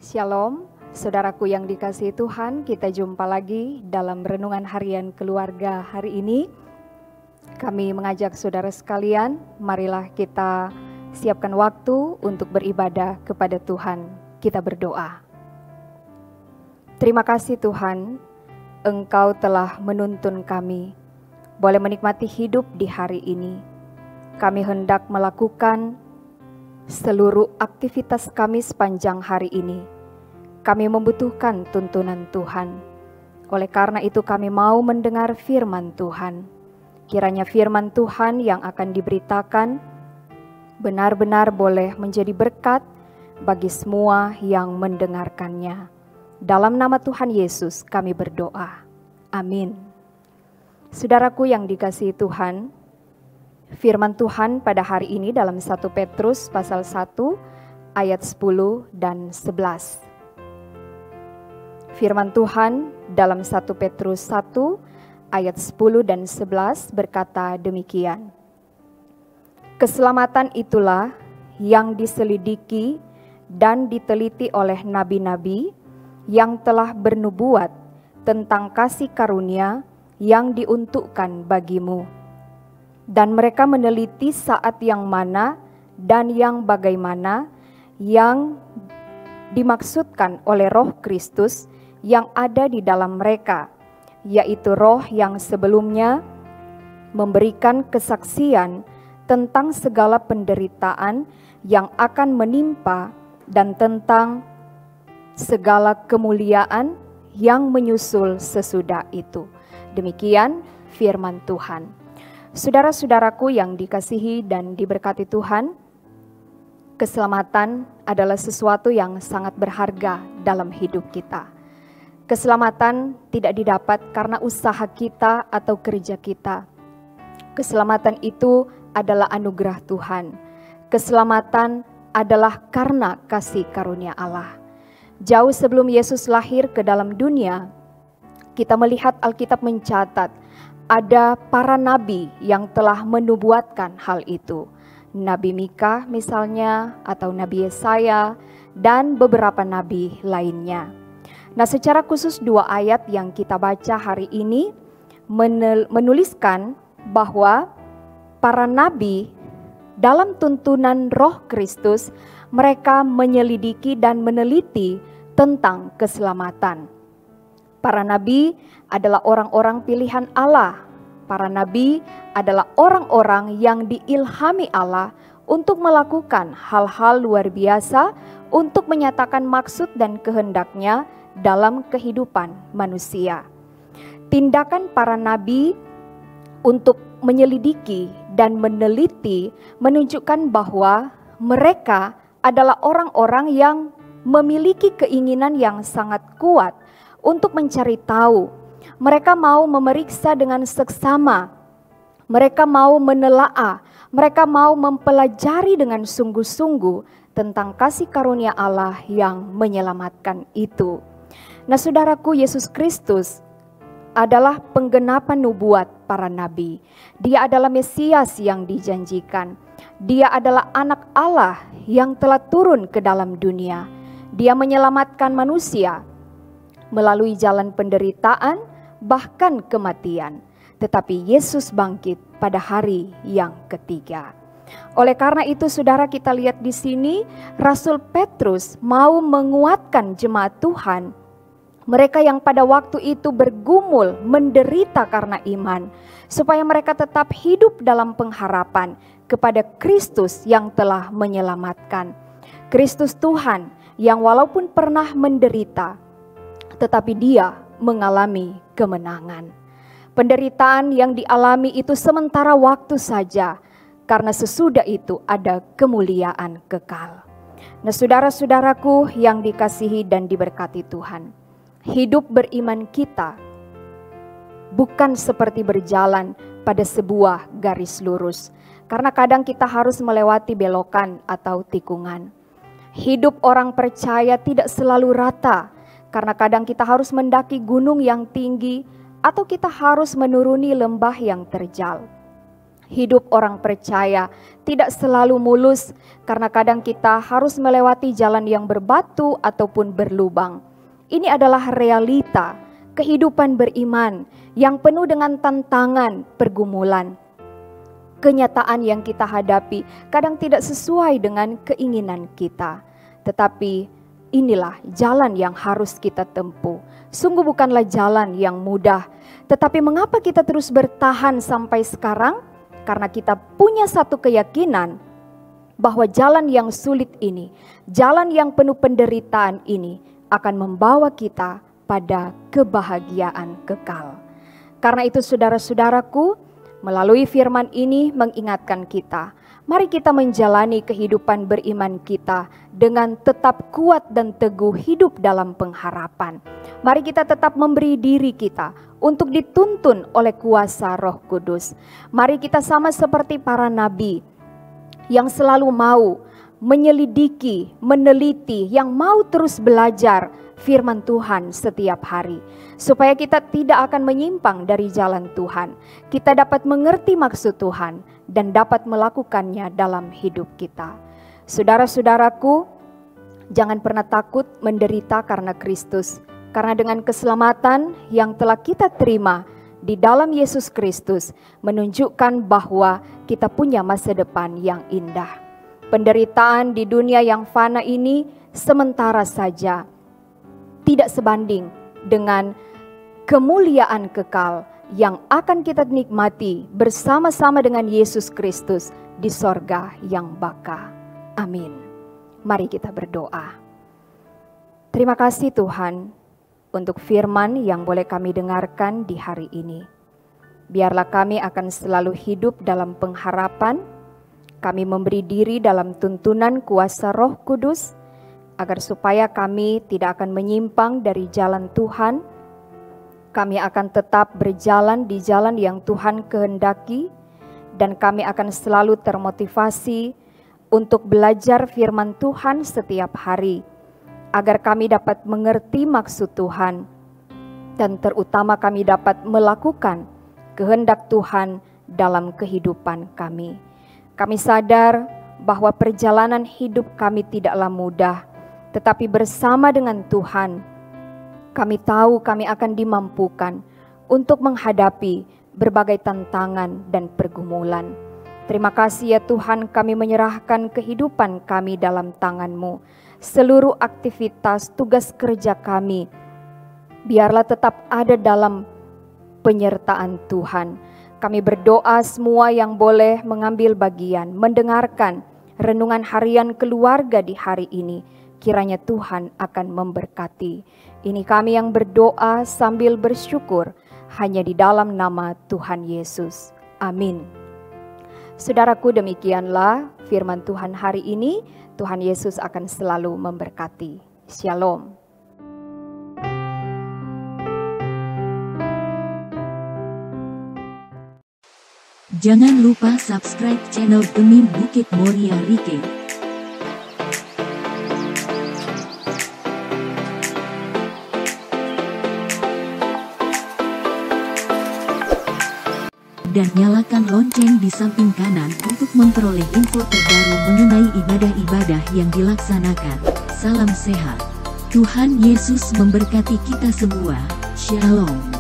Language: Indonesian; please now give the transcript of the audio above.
Shalom, saudaraku yang dikasihi Tuhan, kita jumpa lagi dalam renungan harian keluarga hari ini. Kami mengajak saudara sekalian, marilah kita siapkan waktu untuk beribadah kepada Tuhan. Kita berdoa. Terima kasih Tuhan, Engkau telah menuntun kami, boleh menikmati hidup di hari ini. Kami hendak melakukan seluruh aktivitas kami sepanjang hari ini. Kami membutuhkan tuntunan Tuhan. Oleh karena itu kami mau mendengar firman Tuhan. Kiranya firman Tuhan yang akan diberitakan benar-benar boleh menjadi berkat bagi semua yang mendengarkannya. Dalam nama Tuhan Yesus kami berdoa. Amin. Saudaraku yang dikasihi Tuhan, firman Tuhan pada hari ini dalam 1 Petrus pasal 1 ayat 10 dan 11. Firman Tuhan dalam 1 Petrus 1 ayat 10 dan 11 berkata demikian. Keselamatan itulah yang diselidiki dan diteliti oleh nabi-nabi yang telah bernubuat tentang kasih karunia yang diuntukkan bagimu. Dan mereka meneliti saat yang mana dan yang bagaimana yang dimaksudkan oleh Roh Kristus yang ada di dalam mereka, yaitu roh yang sebelumnya memberikan kesaksian tentang segala penderitaan yang akan menimpa dan tentang segala kemuliaan yang menyusul sesudah itu. Demikian firman Tuhan. Saudara-saudaraku yang dikasihi dan diberkati Tuhan, keselamatan adalah sesuatu yang sangat berharga dalam hidup kita. Keselamatan tidak didapat karena usaha kita atau kerja kita. Keselamatan itu adalah anugerah Tuhan. Keselamatan adalah karena kasih karunia Allah. Jauh sebelum Yesus lahir ke dalam dunia, kita melihat Alkitab mencatat ada para nabi yang telah menubuatkan hal itu. Nabi Mika misalnya, atau Nabi Yesaya, dan beberapa nabi lainnya. Nah, secara khusus 2 ayat yang kita baca hari ini menuliskan bahwa para nabi dalam tuntunan Roh Kristus, mereka menyelidiki dan meneliti tentang keselamatan. Para nabi adalah orang-orang pilihan Allah. Para nabi adalah orang-orang yang diilhami Allah untuk melakukan hal-hal luar biasa untuk menyatakan maksud dan kehendaknya dalam kehidupan manusia. Tindakan para nabi untuk menyelidiki dan meneliti menunjukkan bahwa mereka adalah orang-orang yang memiliki keinginan yang sangat kuat untuk mencari tahu. Mereka mau memeriksa dengan seksama. Mereka mau menelaah. Mereka mau mempelajari dengan sungguh-sungguh tentang kasih karunia Allah yang menyelamatkan itu. Nah, saudaraku, Yesus Kristus adalah penggenapan nubuat para nabi. Dia adalah Mesias yang dijanjikan. Dia adalah anak Allah yang telah turun ke dalam dunia. Dia menyelamatkan manusia melalui jalan penderitaan, bahkan kematian. Tetapi Yesus bangkit pada hari yang ketiga. Oleh karena itu, saudara, kita lihat di sini Rasul Petrus mau menguatkan jemaat Tuhan. Mereka yang pada waktu itu bergumul, menderita karena iman, supaya mereka tetap hidup dalam pengharapan kepada Kristus yang telah menyelamatkan. Kristus Tuhan yang walaupun pernah menderita, tetapi Dia mengalami kemenangan. Penderitaan yang dialami itu sementara waktu saja, karena sesudah itu ada kemuliaan kekal. Nah, saudara-saudaraku yang dikasihi dan diberkati Tuhan, hidup beriman kita bukan seperti berjalan pada sebuah garis lurus, karena kadang kita harus melewati belokan atau tikungan. Hidup orang percaya tidak selalu rata, karena kadang kita harus mendaki gunung yang tinggi atau kita harus menuruni lembah yang terjal. Hidup orang percaya tidak selalu mulus karena kadang kita harus melewati jalan yang berbatu ataupun berlubang. Ini adalah realita kehidupan beriman yang penuh dengan tantangan, pergumulan. Kenyataan yang kita hadapi kadang tidak sesuai dengan keinginan kita. Tetapi inilah jalan yang harus kita tempuh. Sungguh bukanlah jalan yang mudah. Tetapi mengapa kita terus bertahan sampai sekarang? Karena kita punya satu keyakinan bahwa jalan yang sulit ini, jalan yang penuh penderitaan ini akan membawa kita pada kebahagiaan kekal. Karena itu saudara-saudaraku, melalui firman ini mengingatkan kita, mari kita menjalani kehidupan beriman kita dengan tetap kuat dan teguh hidup dalam pengharapan. Mari kita tetap memberi diri kita untuk dituntun oleh kuasa Roh Kudus. Mari kita sama seperti para nabi yang selalu mau menyelidiki, meneliti, yang mau terus belajar firman Tuhan setiap hari. Supaya kita tidak akan menyimpang dari jalan Tuhan. Kita dapat mengerti maksud Tuhan dan dapat melakukannya dalam hidup kita. Saudara-saudaraku, jangan pernah takut menderita karena Kristus. Karena dengan keselamatan yang telah kita terima di dalam Yesus Kristus menunjukkan bahwa kita punya masa depan yang indah. Penderitaan di dunia yang fana ini sementara saja, tidak sebanding dengan kemuliaan kekal yang akan kita nikmati bersama-sama dengan Yesus Kristus di sorga yang baka. Amin. Mari kita berdoa. Terima kasih Tuhan untuk firman yang boleh kami dengarkan di hari ini. Biarlah kami akan selalu hidup dalam pengharapan. Kami memberi diri dalam tuntunan kuasa Roh Kudus, agar supaya kami tidak akan menyimpang dari jalan Tuhan. Kami akan tetap berjalan di jalan yang Tuhan kehendaki, dan kami akan selalu termotivasi untuk belajar firman Tuhan setiap hari, agar kami dapat mengerti maksud Tuhan, dan terutama kami dapat melakukan kehendak Tuhan dalam kehidupan kami. Kami sadar bahwa perjalanan hidup kami tidaklah mudah, tetapi bersama dengan Tuhan, kami tahu kami akan dimampukan untuk menghadapi berbagai tantangan dan pergumulan. Terima kasih ya Tuhan, kami menyerahkan kehidupan kami dalam tangan-Mu. Seluruh aktivitas tugas kerja kami, biarlah tetap ada dalam penyertaan Tuhan. Kami berdoa semua yang boleh mengambil bagian, mendengarkan renungan harian keluarga di hari ini, kiranya Tuhan akan memberkati. Ini kami yang berdoa sambil bersyukur hanya di dalam nama Tuhan Yesus. Amin. Saudaraku, demikianlah firman Tuhan hari ini. Tuhan Yesus akan selalu memberkati. Shalom. Jangan lupa subscribe channel Demi Bukit Moria Rike. Dan nyalakan lonceng di samping kanan untuk memperoleh info terbaru mengenai ibadah-ibadah yang dilaksanakan. Salam sehat. Tuhan Yesus memberkati kita semua. Shalom.